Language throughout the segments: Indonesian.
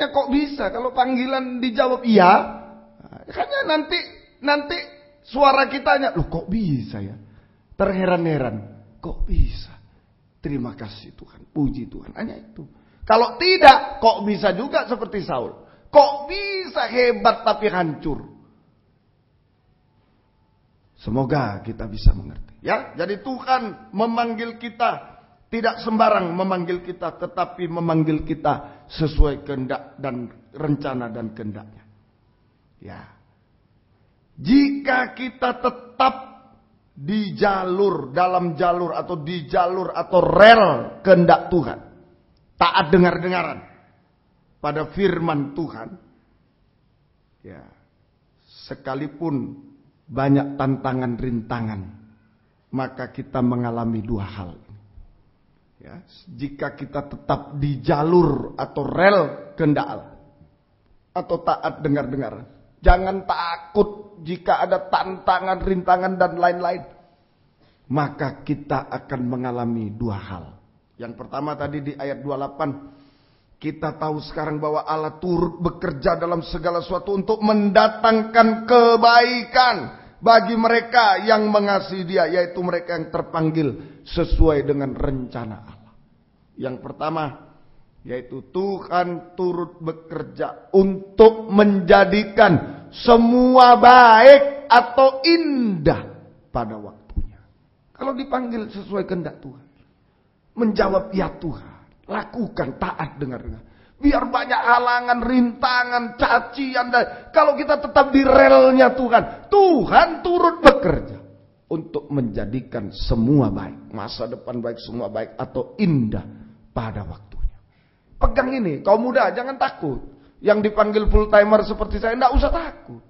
Makanya kok bisa kalau panggilan dijawab iya, makanya nanti suara kitanya, loh kok bisa ya? Terheran-heran, kok bisa? Terima kasih Tuhan, puji Tuhan, hanya itu. Kalau tidak, kok bisa juga seperti Saul? Kok bisa hebat tapi hancur? Semoga kita bisa mengerti. Ya, jadi Tuhan memanggil kita tidak sembarang memanggil kita, tetapi memanggil kita sesuai kehendak dan rencana dan kehendaknya. Ya, jika kita tetap di jalur, dalam jalur atau di jalur atau rel kehendak Tuhan, taat dengar-dengaran pada firman Tuhan, ya, sekalipun banyak tantangan rintangan, maka kita mengalami dua hal. Ya, jika kita tetap di jalur atau rel kehendak Allah, atau taat dengar-dengaran, jangan takut jika ada tantangan, rintangan dan lain-lain, maka kita akan mengalami dua hal. Yang pertama tadi di ayat 28, kita tahu sekarang bahwa Allah turut bekerja dalam segala sesuatu untuk mendatangkan kebaikan bagi mereka yang mengasihi Dia, yaitu mereka yang terpanggil sesuai dengan rencana Allah. Yang pertama, yaitu Tuhan turut bekerja untuk menjadikan semua baik atau indah pada waktunya. Kalau dipanggil sesuai kehendak Tuhan, menjawab ya Tuhan, lakukan, taat dengar-dengar. Biar banyak halangan, rintangan, cacian, dan kalau kita tetap di relnya Tuhan, Tuhan turut bekerja untuk menjadikan semua baik, masa depan baik, semua baik atau indah pada waktunya. Pegang ini, kaum muda, jangan takut. Yang dipanggil full timer seperti saya, tidak usah takut.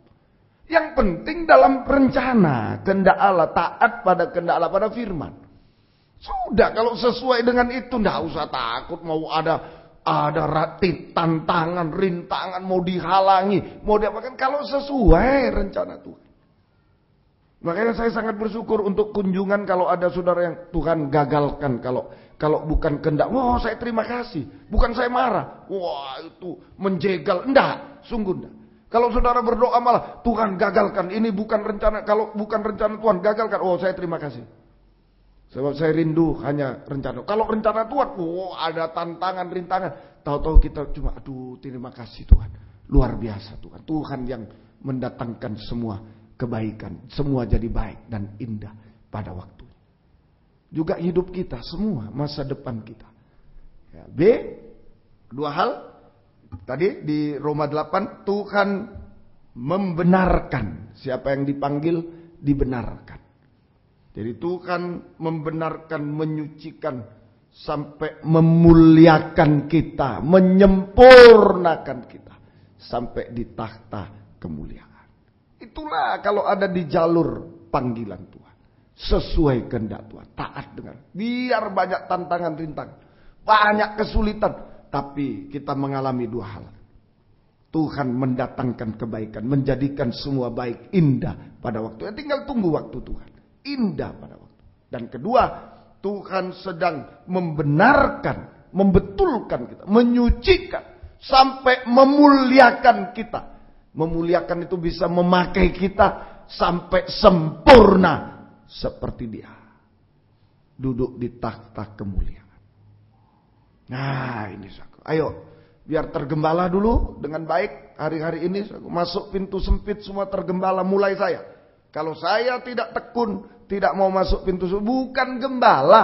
Yang penting dalam rencana kehendak Allah, taat pada kehendak Allah, pada firman. Sudah, kalau sesuai dengan itu, tidak usah takut mau ada tantangan, rintangan, mau dihalangi, mau diapakan, kalau sesuai rencana Tuhan. Makanya saya sangat bersyukur untuk kunjungan kalau ada saudara yang Tuhan gagalkan, kalau bukan kehendak, wah saya terima kasih, bukan saya marah, wah itu menjegal, enggak, sungguh enggak. Kalau saudara berdoa malah Tuhan gagalkan, ini bukan rencana, kalau bukan rencana Tuhan gagalkan, oh saya terima kasih. Sebab saya rindu hanya rencana. Kalau rencana Tuhan, oh ada tantangan, rintangan. Tahu-tahu kita cuma, aduh terima kasih Tuhan. Luar biasa Tuhan. Tuhan yang mendatangkan semua kebaikan. Semua jadi baik dan indah pada waktunya. Juga hidup kita, semua masa depan kita. Ya, B, dua hal. Tadi di Roma 8, Tuhan membenarkan. Siapa yang dipanggil, dibenarkan. Jadi Tuhan membenarkan, menyucikan, sampai memuliakan kita, menyempurnakan kita, sampai di takhta kemuliaan. Itulah kalau ada di jalur panggilan Tuhan, sesuai kehendak Tuhan, taat dengar. Biar banyak tantangan rintangan, banyak kesulitan, tapi kita mengalami dua hal. Tuhan mendatangkan kebaikan, menjadikan semua baik, indah pada waktu. Tinggal tunggu waktu Tuhan. Indah pada waktu. Dan kedua, Tuhan sedang membenarkan, membetulkan kita, menyucikan, sampai memuliakan kita. Memuliakan itu bisa memakai kita sampai sempurna seperti Dia. Duduk di takhta kemuliaan. Nah, ini saudara. Ayo, biar tergembala dulu dengan baik hari-hari ini. Masuk pintu sempit semua tergembala mulai saya. Kalau saya tidak tekun, tidak mau masuk pintu sempit, bukan gembala.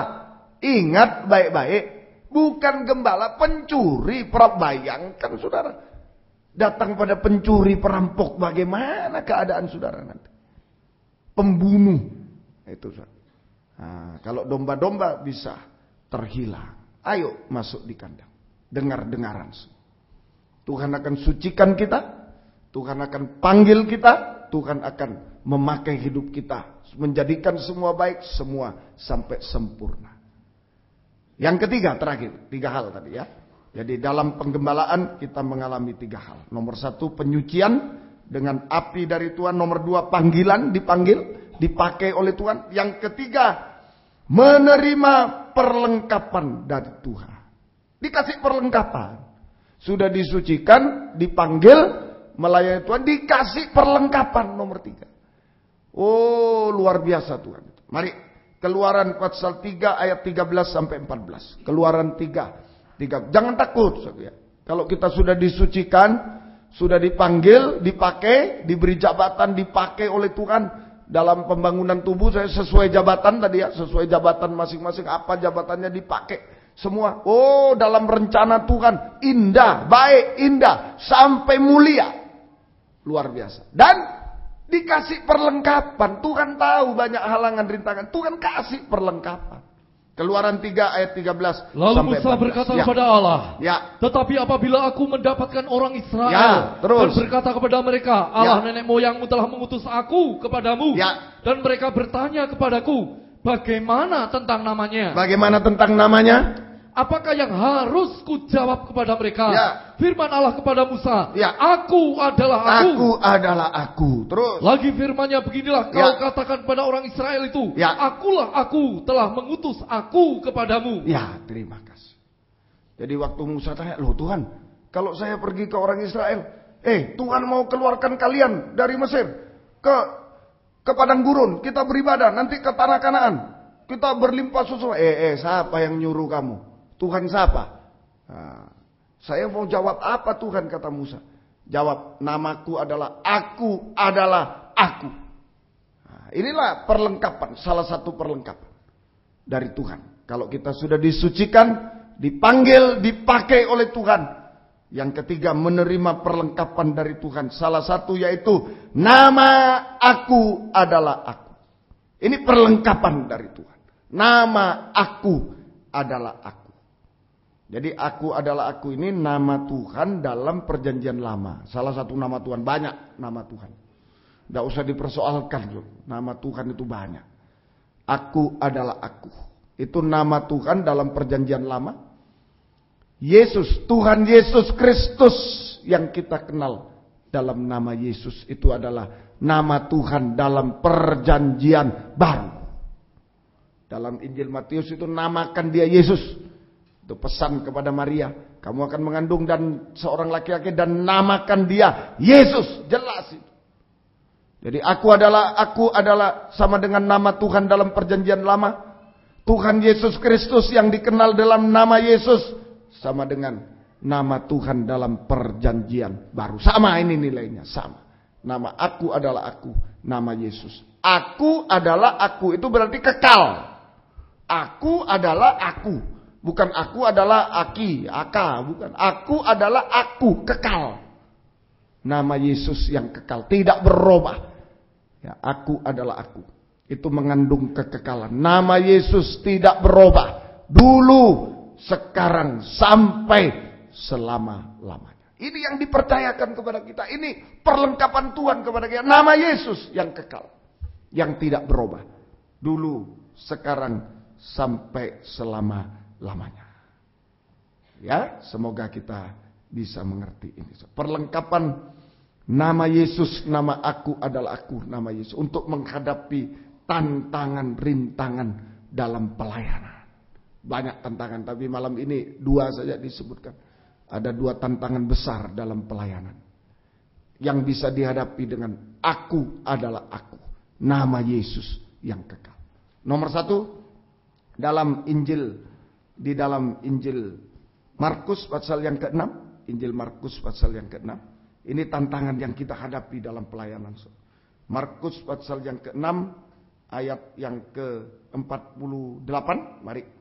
Ingat baik-baik, bukan gembala, pencuri. Bayangkan saudara, datang pada pencuri, perampok, bagaimana keadaan saudara nanti? Pembunuh, itu saudara. Nah, kalau domba-domba bisa terhilang. Ayo masuk di kandang, dengar-dengaran. Tuhan akan sucikan kita, Tuhan akan panggil kita, Tuhan akan memakai hidup kita, menjadikan semua baik, semua sampai sempurna. Yang ketiga, terakhir, 3 hal tadi ya. Jadi dalam penggembalaan kita mengalami 3 hal. Nomor 1, penyucian dengan api dari Tuhan. Nomor 2, panggilan, dipanggil, dipakai oleh Tuhan. Yang ketiga, menerima perlengkapan dari Tuhan. Dikasih perlengkapan. Sudah disucikan, dipanggil, melayani Tuhan, dikasih perlengkapan nomor 3. Oh, luar biasa Tuhan. Mari, Keluaran pasal 3 ayat 13 sampai 14. Keluaran 3. Jangan takut. Kalau kita sudah disucikan, sudah dipanggil, dipakai, diberi jabatan, dipakai oleh Tuhan. Dalam pembangunan tubuh saya sesuai jabatan tadi ya. Sesuai jabatan masing-masing. Apa jabatannya dipakai. Semua. Oh, dalam rencana Tuhan. Indah, baik, indah. Sampai mulia. Luar biasa. Dan dikasih perlengkapan. Tuhan tahu banyak halangan, rintangan. Tuhan kasih perlengkapan. Keluaran 3 ayat 13. Lalu Musa berkata kepada Allah. Ya. Tetapi apabila aku mendapatkan orang Israel. Dan berkata kepada mereka. Allah nenek moyangmu telah mengutus aku kepadamu. Dan mereka bertanya kepadaku. Bagaimana tentang namanya? Bagaimana tentang namanya? Apakah yang harus kujawab kepada mereka? Firman Allah kepada Musa. Aku adalah aku. Aku adalah aku. Terus. Lagi firmannya beginilah kau katakan kepada orang Israel itu. Akulah aku telah mengutus aku kepadamu. Ya, terima kasih. Jadi waktu Musa tanya, loh Tuhan, kalau saya pergi ke orang Israel, Tuhan mau keluarkan kalian dari Mesir ke padang gurun, kita beribadah, nanti ke tanah Kanaan, kita berlimpah susu. Siapa yang nyuruh kamu? Tuhan siapa? Nah, saya mau jawab apa Tuhan, kata Musa. Jawab, namaku adalah aku adalah aku. Nah, inilah perlengkapan, salah satu perlengkapan dari Tuhan. Kalau kita sudah disucikan, dipanggil, dipakai oleh Tuhan. Yang ketiga, menerima perlengkapan dari Tuhan. Salah satu yaitu, nama aku adalah aku. Ini perlengkapan dari Tuhan. Nama aku adalah aku. Jadi aku adalah aku ini nama Tuhan dalam perjanjian lama. Salah satu nama Tuhan, banyak nama Tuhan. Tidak usah dipersoalkan. Nama Tuhan itu banyak. Aku adalah aku. Itu nama Tuhan dalam perjanjian lama. Yesus, Tuhan Yesus Kristus yang kita kenal dalam nama Yesus. Itu adalah nama Tuhan dalam perjanjian baru. Dalam Injil Matius itu namakan dia Yesus. Itu pesan kepada Maria. Kamu akan mengandung dan seorang laki-laki dan namakan dia Yesus. Jelas itu. Jadi aku adalah sama dengan nama Tuhan dalam perjanjian lama. Tuhan Yesus Kristus yang dikenal dalam nama Yesus. Sama dengan nama Tuhan dalam perjanjian baru. Sama ini nilainya. Sama. Nama aku adalah aku. Nama Yesus. Aku adalah aku. Itu berarti kekal. Aku adalah aku. Bukan aku adalah aka, bukan. Aku adalah aku, kekal. Nama Yesus yang kekal, tidak berubah. Ya, aku adalah aku. Itu mengandung kekekalan. Nama Yesus tidak berubah. Dulu, sekarang, sampai selama-lamanya. Ini yang dipercayakan kepada kita. Ini perlengkapan Tuhan kepada kita. Nama Yesus yang kekal. Yang tidak berubah. Dulu, sekarang, sampai selama-lamanya. Ya, semoga kita bisa mengerti ini. Perlengkapan nama Yesus, nama aku adalah aku, nama Yesus. Untuk menghadapi tantangan, rintangan dalam pelayanan. Banyak tantangan, tapi malam ini 2 saja disebutkan. Ada 2 tantangan besar dalam pelayanan. Yang bisa dihadapi dengan aku adalah aku. Nama Yesus yang kekal. Nomor 1, di dalam Injil Markus pasal yang ke-6. Injil Markus pasal yang ke-6. Ini tantangan yang kita hadapi dalam pelayanan. Markus pasal yang ke-6 ayat yang ke-48. Mari.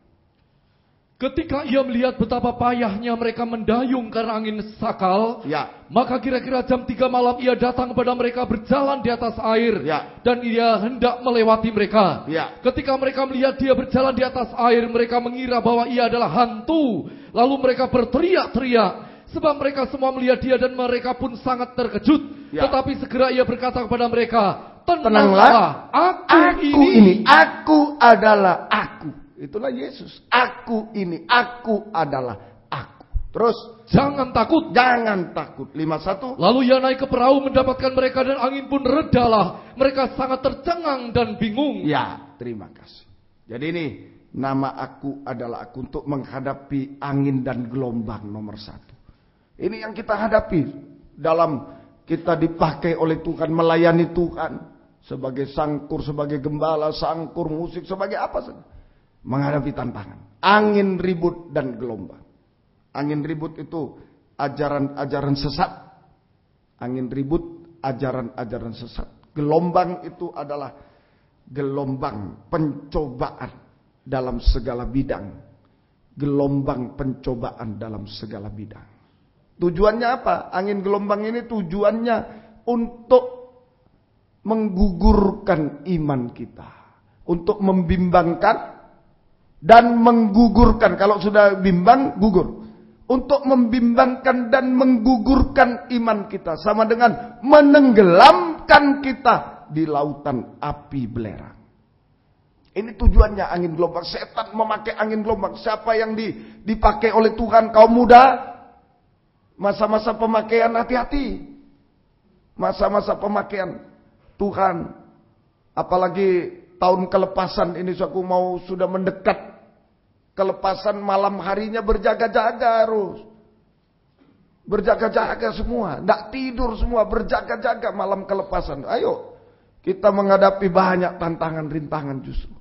Ketika ia melihat betapa payahnya mereka mendayung karena angin sakal, maka kira-kira jam 3 malam ia datang kepada mereka berjalan di atas air, dan ia hendak melewati mereka. Ketika mereka melihat dia berjalan di atas air, mereka mengira bahwa ia adalah hantu. Lalu mereka berteriak-teriak, sebab mereka semua melihat dia dan mereka pun sangat terkejut. Tetapi segera ia berkata kepada mereka, tenanglah, aku adalah aku. Itulah Yesus. Aku ini, aku adalah aku. Terus, jangan takut. Jangan takut. 51. Lalu ia naik ke perahu mendapatkan mereka dan angin pun redalah. Mereka sangat tercengang dan bingung. Ya, terima kasih. Jadi ini, nama aku adalah aku untuk menghadapi angin dan gelombang nomor 1. Ini yang kita hadapi dalam kita dipakai oleh Tuhan, melayani Tuhan. Sebagai sangkur, sebagai gembala, sangkur, musik, sebagai apa saja. Menghadapi tantangan. Angin ribut dan gelombang. Angin ribut itu ajaran-ajaran sesat. Angin ribut, ajaran-ajaran sesat. Gelombang itu adalah gelombang pencobaan dalam segala bidang. Gelombang pencobaan dalam segala bidang. Tujuannya apa? Angin gelombang ini tujuannya untuk menggugurkan iman kita. Untuk membimbangkan dan menggugurkan. Kalau sudah bimbang, gugur. Untuk membimbangkan dan menggugurkan iman kita. Sama dengan menenggelamkan kita di lautan api belerang. Ini tujuannya angin gelombang. Setan memakai angin gelombang. Siapa yang dipakai oleh Tuhan? Kaum muda. Masa-masa pemakaian, hati-hati. Masa-masa pemakaian. Tuhan, apalagi tahun kelepasan ini aku mau sudah mendekat. Kelepasan malam harinya berjaga-jaga harus. Berjaga-jaga semua. Tidak tidur semua, berjaga-jaga malam kelepasan. Ayo, kita menghadapi banyak tantangan, rintangan justru.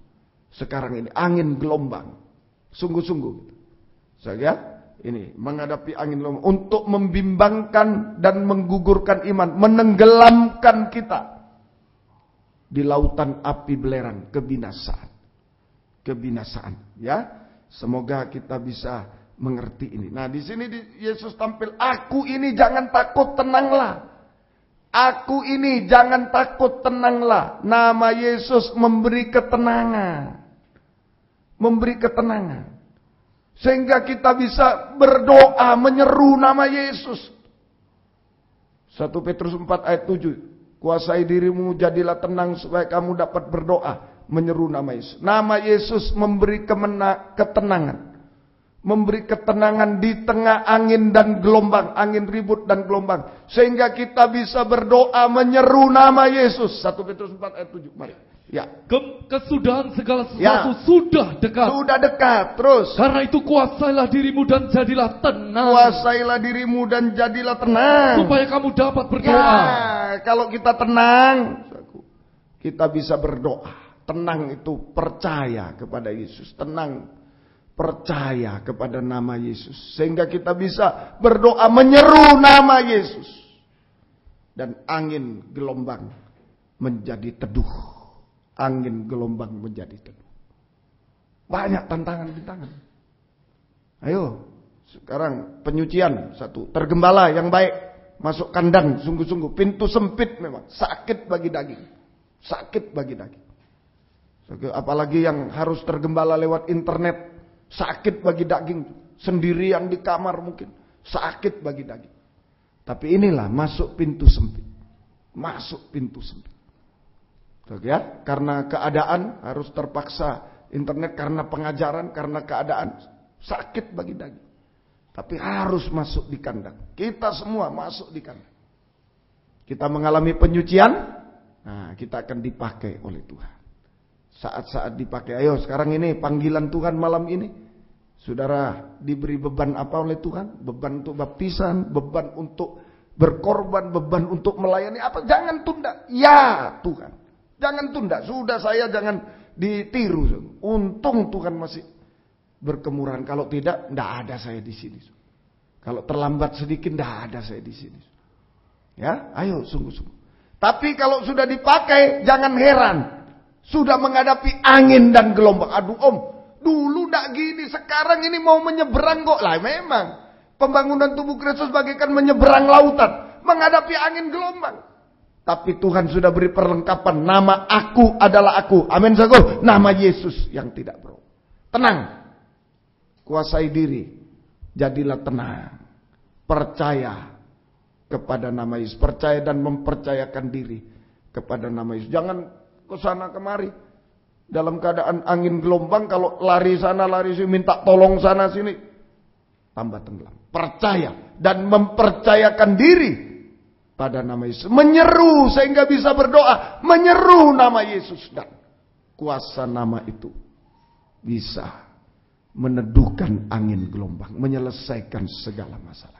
Sekarang ini, angin gelombang. Sungguh-sungguh. Saya ini, menghadapi angin gelombang. Untuk membimbangkan dan menggugurkan iman. Menenggelamkan kita. Di lautan api belerang, kebinasaan. Kebinasaan, ya. Semoga kita bisa mengerti ini. Nah, di sini Yesus tampil, aku ini jangan takut, tenanglah. Aku ini jangan takut, tenanglah. Nama Yesus memberi ketenangan. Memberi ketenangan. Sehingga kita bisa berdoa, menyeru nama Yesus. 1 Petrus 4 ayat 7. Kuasai dirimu, jadilah tenang supaya kamu dapat berdoa. Menyeru nama Yesus. Nama Yesus memberi ketenangan. Memberi ketenangan di tengah angin dan gelombang. Angin ribut dan gelombang. Sehingga kita bisa berdoa menyeru nama Yesus. 1 Petrus 4 ayat 7. Mari. Ya. Kesudahan segala sesuatu sudah dekat. Sudah dekat. Terus. Karena itu kuasailah dirimu dan jadilah tenang. Kuasailah dirimu dan jadilah tenang. Supaya kamu dapat berdoa. Ya, kalau kita tenang, kita bisa berdoa. Tenang itu percaya kepada Yesus. Tenang, percaya kepada nama Yesus. Sehingga kita bisa berdoa menyeru nama Yesus. Dan angin gelombang menjadi teduh. Angin gelombang menjadi teduh. Banyak tantangan-tantangan. Ayo, sekarang penyucian satu. Tergembala yang baik. Masuk kandang sungguh-sungguh. Pintu sempit memang. Sakit bagi daging. Sakit bagi daging. Apalagi yang harus tergembala lewat internet. Sakit bagi daging. Sendirian di kamar mungkin. Sakit bagi daging. Tapi inilah masuk pintu sempit. Masuk pintu sempit. Ya, karena keadaan harus terpaksa internet, karena pengajaran, karena keadaan sakit bagi daging. Tapi harus masuk di kandang. Kita semua masuk di kandang. Kita mengalami penyucian, nah kita akan dipakai oleh Tuhan. Saat-saat dipakai. Ayo sekarang ini panggilan Tuhan malam ini. Saudara diberi beban apa oleh Tuhan? Beban untuk baptisan, beban untuk berkorban, beban untuk melayani apa? Jangan tunda. Ya Tuhan. Jangan tunda, sudah saya jangan ditiru. Untung Tuhan masih berkemurahan. Kalau tidak, tidak ada saya di sini. Kalau terlambat sedikit, tidak ada saya di sini. Ya, ayo sungguh-sungguh. Tapi kalau sudah dipakai, jangan heran. Sudah menghadapi angin dan gelombang. Aduh om, dulu tidak gini, sekarang ini mau menyeberang kok. Lah memang, pembangunan tubuh Kristus bagaikan menyeberang lautan. Menghadapi angin gelombang. Tapi Tuhan sudah beri perlengkapan. Nama aku adalah aku. Amin saudara. Nama Yesus yang tidak berubah. Tenang. Kuasai diri. Jadilah tenang. Percaya kepada nama Yesus. Percaya dan mempercayakan diri kepada nama Yesus. Jangan ke sana kemari. Dalam keadaan angin gelombang. Kalau lari sana lari sini. Minta tolong sana sini. Tambah tenggelam. Percaya. Dan mempercayakan diri pada nama Yesus. Menyeru sehingga bisa berdoa. Menyeru nama Yesus. Dan kuasa nama itu bisa meneduhkan angin gelombang. Menyelesaikan segala masalah.